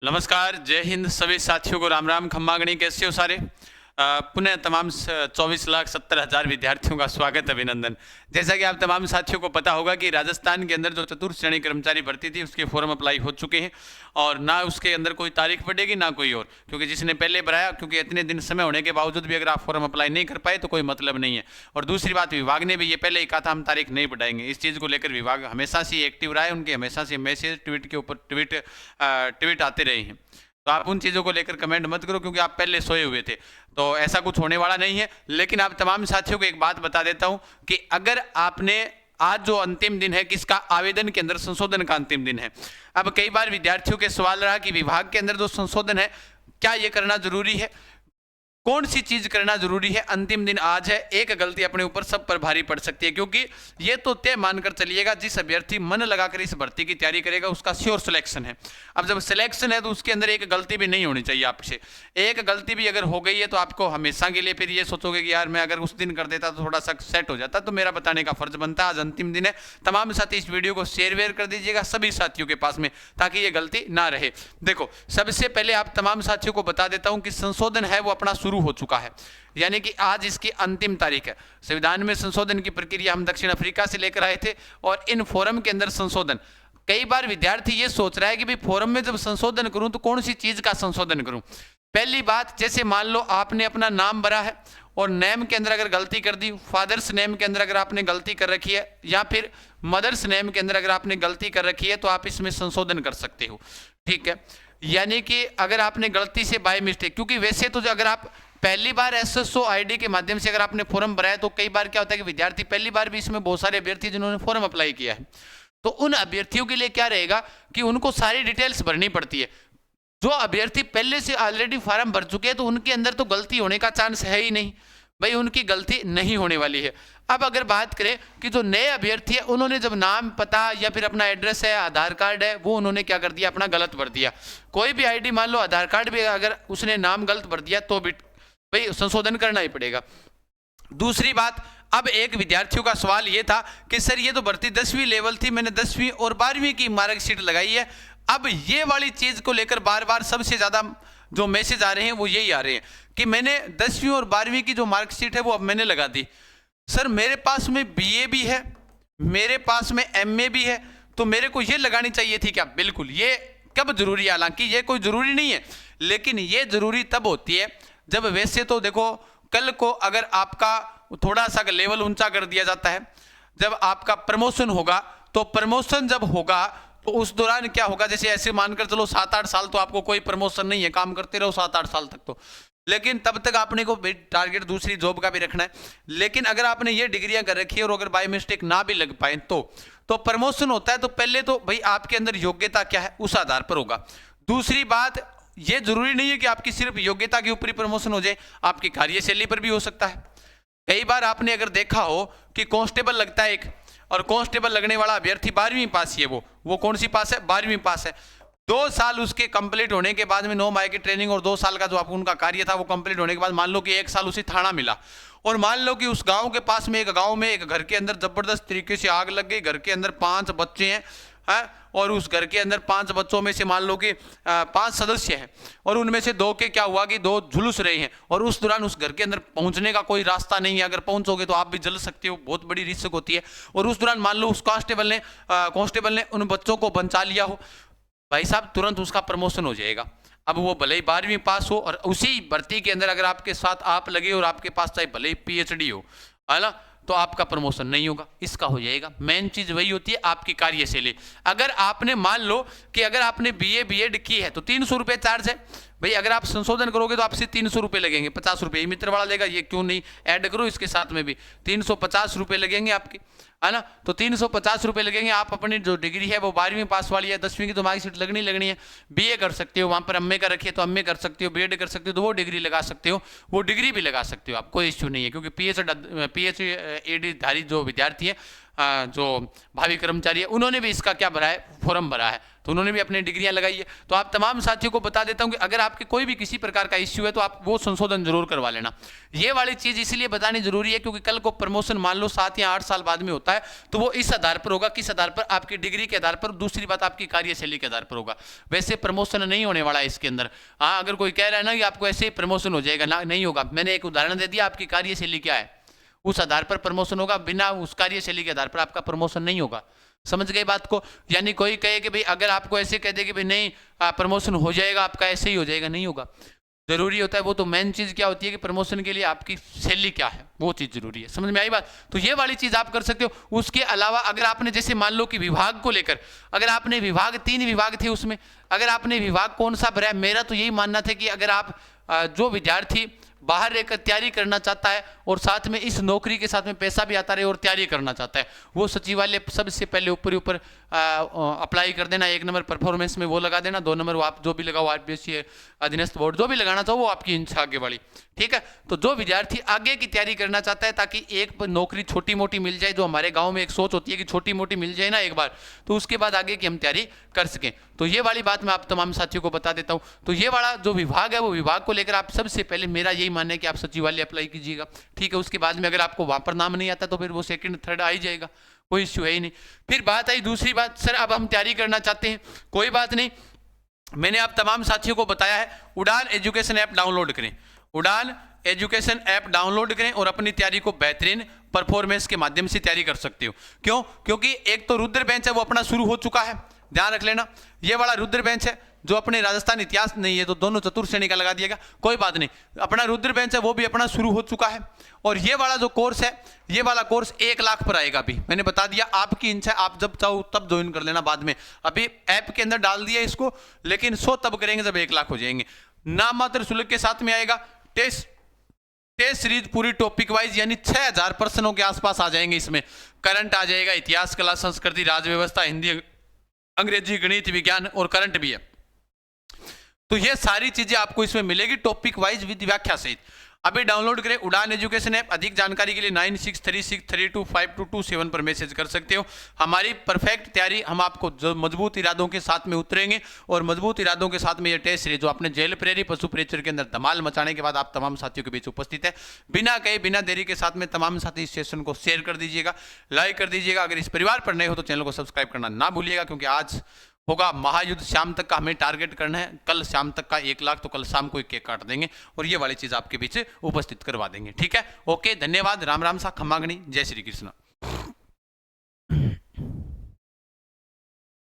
नमस्कार, जय हिंद सभी साथियों को राम राम। खम्मा गणी, कैसे हो सारे? पुनः तमाम 24,70,000 विद्यार्थियों का स्वागत, अभिनंदन। जैसा कि आप तमाम साथियों को पता होगा कि राजस्थान के अंदर जो चतुर्थ श्रेणी कर्मचारी भर्ती थी उसके फॉर्म अप्लाई हो चुके हैं और ना उसके अंदर कोई तारीख पड़ेगी ना कोई और, क्योंकि जिसने पहले भराया, क्योंकि इतने दिन समय होने के बावजूद भी अगर आप फॉर्म अप्लाई नहीं कर पाए तो कोई मतलब नहीं है। और दूसरी बात, विभाग ने भी ये पहले ही कहा था हम तारीख नहीं बढ़ाएंगे। इस चीज़ को लेकर विभाग हमेशा से एक्टिव रहा है, उनके हमेशा से मैसेज ट्वीट के ऊपर ट्वीट आते रहे हैं। तो आप उन चीज़ों को लेकर कमेंट मत करो, क्योंकि आप पहले सोए हुए थे, तो ऐसा कुछ होने वाला नहीं है। लेकिन आप तमाम साथियों को एक बात बता देता हूं कि अगर आपने आज जो अंतिम दिन है किसका, आवेदन के अंदर संशोधन का अंतिम दिन है। अब कई बार विद्यार्थियों के सवाल रहा कि विभाग के अंदर जो संशोधन है क्या ये करना जरूरी है, कौन सी चीज करना जरूरी है। अंतिम दिन आज है, एक गलती अपने ऊपर सब पर भारी पड़ सकती है, क्योंकि ये तो तय मानकर चलिएगा जिस अभ्यर्थी मन लगाकर इस भर्ती की तैयारी करेगा उसका श्योर सिलेक्शन है। अब जब सिलेक्शन है तो उसके अंदर एक गलती भी नहीं होनी चाहिए आपसे। एक गलती भी अगर हो गई है तो आपको हमेशा के लिए फिर ये सोचोगे कि यार मैं अगर उस दिन कर देता तो थोड़ा सा सेट हो जाता। तो मेरा बताने का फर्ज बनता है, आज अंतिम दिन है। तमाम साथी इस वीडियो को शेयर वेयर कर दीजिएगा सभी साथियों के पास में, ताकि ये गलती ना रहे। देखो, सबसे पहले आप तमाम साथियों को बता देता हूं कि संशोधन है वो अपना शुरू हो चुका है, यानी कि आज इसकी अंतिम तारीख है। संविधान में संशोधन की प्रक्रिया हम दक्षिण अफ्रीका से लेकर आए थे और इन फोरम के अंदर संशोधन, कई बार विद्यार्थी ये सोच रहा है कि भाई फोरम में जब संशोधन करूं तो कौन सी चीज का संशोधन करूं। पहली बात, जैसे मान लो आपने अपना नाम भरा है और नेम के अंदर अगर गलती कर दी, फादर्स नेम के अंदर अगर आपने गलती कर रखी है या फिर मदर्स नेम के अंदर अगर आपने गलती कर रखी है तो आप इसमें संशोधन कर सकते हो, ठीक है। यानी कि अगर आपने गलती से बाय मिस्टेक, क्योंकि वैसे तो अगर आप पहली बार एसएसओ आईडी के माध्यम से अगर आपने फॉर्म भरा है तो कई बार क्या होता है कि विद्यार्थी पहली बार भी, इसमें बहुत सारे अभ्यर्थी जिन्होंने फॉर्म अप्लाई किया है, तो उन अभ्यर्थियों के लिए क्या रहेगा कि उनको सारी डिटेल्स भरनी पड़ती है। जो अभ्यर्थी पहले से ऑलरेडी फॉर्म भर चुके हैं तो उनके अंदर तो गलती होने का चांस है ही नहीं, भाई उनकी गलती नहीं होने वाली है। अब अगर बात करें कि जो नए अभ्यर्थी है उन्होंने जब नाम, पता या फिर अपना एड्रेस है, आधार कार्ड है, वो उन्होंने क्या कर दिया, अपना गलत भर दिया। कोई भी आईडी, मान लो आधार कार्ड भी अगर उसने नाम गलत भर दिया तो भी भाई संशोधन करना ही पड़ेगा। दूसरी बात, अब एक विद्यार्थियों का सवाल यह था कि सर ये तो भर्ती 10वीं लेवल थी, मैंने 10वीं और 12वीं की मार्कशीट लगाई है। अब ये वाली चीज को लेकर बार बार सबसे ज्यादा जो मैसेज आ रहे हैं वो यही आ रहे हैं कि मैंने 10वीं और 12वीं की जो मार्कशीट है वो अब मैंने लगा दी। सर मेरे पास में बीए भी है, मेरे पास में एमए भी है, तो मेरे को ये लगानी चाहिए थी क्या? बिल्कुल, ये कब जरूरी है? हालांकि ये कोई जरूरी नहीं है, लेकिन ये जरूरी तब होती है जब, वैसे तो देखो कल को अगर आपका थोड़ा सा लेवल ऊंचा कर दिया जाता है, जब आपका प्रमोशन होगा, तो प्रमोशन जब होगा तो उस दौरान क्या होगा, जैसे ऐसे मानकर चलो 7-8 साल तो आपको कोई प्रमोशन नहीं है, काम करते रहो 7-8 साल तक, तो लेकिन तब तक आपने को टारगेट दूसरी जॉब का भी रखना है। लेकिन अगर आपने ये डिग्रियां कर रखी है और अगर बाय मिस्टेक ना भी लग पाए तो प्रमोशन होता है, तो पहले तो भाई आपके अंदर योग्यता क्या है उस आधार पर होगा। दूसरी बात, ये जरूरी नहीं है कि आपकी सिर्फ योग्यता के ऊपर ही प्रमोशन हो जाए, आपकी कार्यशैली पर भी हो सकता है। कई बार आपने अगर देखा हो कि कांस्टेबल लगता है एक, और कांस्टेबल लगने वाला अभ्यर्थी 12वीं पास ही है, वो कौन सी पास है? 12वीं पास है। 2 साल उसके कंप्लीट होने के बाद में 9 माह की ट्रेनिंग और 2 साल का जो उनका कार्य था वो कंप्लीट होने के बाद मान लो कि 1 साल उसे थाना मिला, और मान लो कि उस गांव के पास में एक घर के अंदर जबरदस्त तरीके से आग लग गई, घर के अंदर 5 बच्चे हैं, और उस घर के अंदर 5 बच्चों में से मान लो कि 5 सदस्य हैं, और उनमें से 2 के क्या हुआ कि 2 झुलस रहे हैं, और उस दौरान उस घर के अंदर पहुंचने का कोई रास्ता नहीं है, अगर पहुंचोगे तो आप भी जल सकते हो, बहुत बड़ी रिस्क होती है। और उस दौरान मान लो उस कांस्टेबल ने उन बच्चों को बचा लिया हो, भाई साहब तुरंत उसका प्रमोशन हो जाएगा। अब वो भले ही 12वीं पास हो और उसी भर्ती के अंदर अगर आपके साथ आप लगे और आपके पास चाहे भले ही पीएचडी हो, है ना, तो आपका प्रमोशन नहीं होगा, इसका हो जाएगा। मेन चीज वही होती है आपकी कार्यशैली। अगर आपने मान लो कि अगर आपने बीए बीएड की है तो 300 रुपये चार्ज है, भाई अगर आप संशोधन करोगे तो आपसे 300 रुपये लगेंगे, 50 रुपये मित्र वाला लेगा, ये क्यों नहीं ऐड करो इसके साथ में भी 350 रुपये लगेंगे आपकी, है ना। तो 350 रुपये लगेंगे। आप अपनी जो डिग्री है वो 12वीं पास वाली है, 10वीं की तो मार्कशीट लगनी है। बीए कर सकते हो, वहाँ पर एमए का रखिए तो एमए कर सकते हो, बीएड कर सकते हो तो वो डिग्री लगा सकते हो, वो डिग्री भी लगा सकते हो, आप कोई इश्यू नहीं है, क्योंकि पीएचडी धारी जो विद्यार्थी है जो भावी कर्मचारी है उन्होंने भी इसका क्या भरा है, फॉर्म भरा है, तो उन्होंने भी अपनी डिग्रियां लगाई है। तो आप तमाम साथियों को बता देता हूं कि अगर आपके कोई भी किसी प्रकार का इश्यू है तो आप वो संशोधन जरूर करवा लेना। ये वाली चीज इसलिए बतानी जरूरी है क्योंकि कल को प्रमोशन मान लो 7 या 8 साल बाद में होता है तो वो इस आधार पर होगा, किस आधार पर, आपकी डिग्री के आधार पर, दूसरी बात आपकी कार्यशैली के आधार पर होगा। वैसे प्रमोशन नहीं होने वाला है इसके अंदर। हाँ, अगर कोई कह रहा है ना कि आपको ऐसे ही प्रमोशन हो जाएगा, ना, नहीं होगा। मैंने एक उदाहरण दे दिया, आपकी कार्यशैली क्या है उस आधार पर प्रमोशन होगा, बिना उस कार्यशैली के आधार पर आपका प्रमोशन नहीं होगा। समझ गए बात को? यानी कोई कहे कि भाई अगर आपको ऐसे कह दे कि भाई नहीं प्रमोशन हो जाएगा आपका, ऐसे ही हो जाएगा, नहीं होगा। जरूरी होता है वो तो मेन चीज क्या होती है कि प्रमोशन के लिए आपकी सैलरी क्या है, वो चीज जरूरी है। समझ में आई बात? तो ये वाली चीज आप कर सकते हो। उसके अलावा अगर आपने जैसे मान लो कि विभाग को लेकर, अगर आपने विभाग, 3 विभाग थे उसमें, अगर आपने विभाग कौन सा भरा है, मेरा तो यही मानना था कि अगर आप जो विद्यार्थी बाहर रहकर तैयारी करना चाहता है और साथ में इस नौकरी के साथ में पैसा भी आता रहे और तैयारी करना चाहता है, वो सचिवालय सबसे पहले ऊपर अप्लाई कर देना। 1 नंबर परफॉर्मेंस में वो लगा देना, 2 नंबर वो आप जो भी लगाओ, आरपीएससी अधीनस्थ बोर्ड जो भी लगाना चाहो वो आपकी इच्छा आगे वाली, ठीक है। तो जो विद्यार्थी आगे की तैयारी करना चाहता है ताकि एक नौकरी छोटी मोटी मिल जाए, जो हमारे गाँव में एक सोच होती है कि छोटी मोटी मिल जाए ना एक बार, तो उसके बाद आगे की हम तैयारी कर सकें, तो ये वाली बात मैं आप तमाम साथियों को बता देता हूँ। तो ये वाला जो विभाग है वो विभाग को लेकर आप सबसे पहले, मेरा यही मानना है कि आप सचिवालय अप्लाई कीजिएगा, ठीक है। उसके बाद में अगर आपको वहां पर नाम नहीं आता तो फिर वो 2nd 3rd आ ही जाएगा, कोई इश्यू है ही नहीं। फिर बात आई दूसरी बात, सर अब हम तैयारी करना चाहते हैं, कोई बात नहीं, मैंने आप तमाम साथियों को बताया है उड़ान एजुकेशन ऐप डाउनलोड करें, उड़ान एजुकेशन ऐप डाउनलोड करें और अपनी तैयारी को बेहतरीन परफॉर्मेंस के माध्यम से तैयारी कर सकते हो। क्यों? क्योंकि एक तो रुद्र बेंच है वो अपना शुरू हो चुका है, ध्यान रख लेना। ये वाला रुद्र बेंच है जो अपने राजस्थान इतिहास नहीं है तो दोनों चतुर्थ श्रेणी का लगा दिएगा, कोई बात नहीं, अपना रुद्र बेंच है वो भी अपना शुरू हो चुका है। और ये वाला जो कोर्स है, ये वाला कोर्स 1 लाख पर आएगा। अभी मैंने बता दिया, आपकी इच्छा, आप जब चाहो तब ज्वाइन कर लेना बाद में, अभी ऐप के अंदर डाल दिया इसको, लेकिन 100 तब करेंगे जब 1 लाख हो जाएंगे। नाम मात्र शुल्क के साथ में आएगा। टेस्ट सीरीज पूरी टॉपिक वाइज, यानी 6000 प्रश्नों के आसपास आ जाएंगे इसमें। करंट आ जाएगा, इतिहास, कला, संस्कृति, राज्य व्यवस्था, हिंदी, अंग्रेजी, गणित, विज्ञान और करंट भी है। तो ये सारी चीजें आपको इसमें मिलेगी टॉपिक वाइज विद व्याख्या सहित। अभी डाउनलोड करें उड़ान एजुकेशन ऐप। अधिक जानकारी के लिए 9636325227 पर मैसेज कर सकते हो। हमारी परफेक्ट तैयारी, हम आपको जो मजबूत इरादों के साथ में उतरेंगे और मजबूत इरादों के साथ में ये टेस्ट सीरीज जो आपने जेल प्रेरी पशु प्रेचर के अंदर धमाल मचाने के बाद आप तमाम साथियों के बीच उपस्थित है, बिना कहे बिना देरी के साथ में तमाम साथी इस सेशन को शेयर कर दीजिएगा, लाइक कर दीजिएगा। अगर इस परिवार पर नए हो तो चैनल को सब्सक्राइब करना ना भूलिएगा, क्योंकि आज होगा महायुद्ध, शाम तक का हमें टारगेट करना है, कल शाम तक का 1 लाख, तो कल शाम को एक केक काट देंगे और ये वाली चीज आपके बीच उपस्थित करवा देंगे, ठीक है। ओके, धन्यवाद, राम राम सा, खम्मा गणी, जय श्री कृष्ण।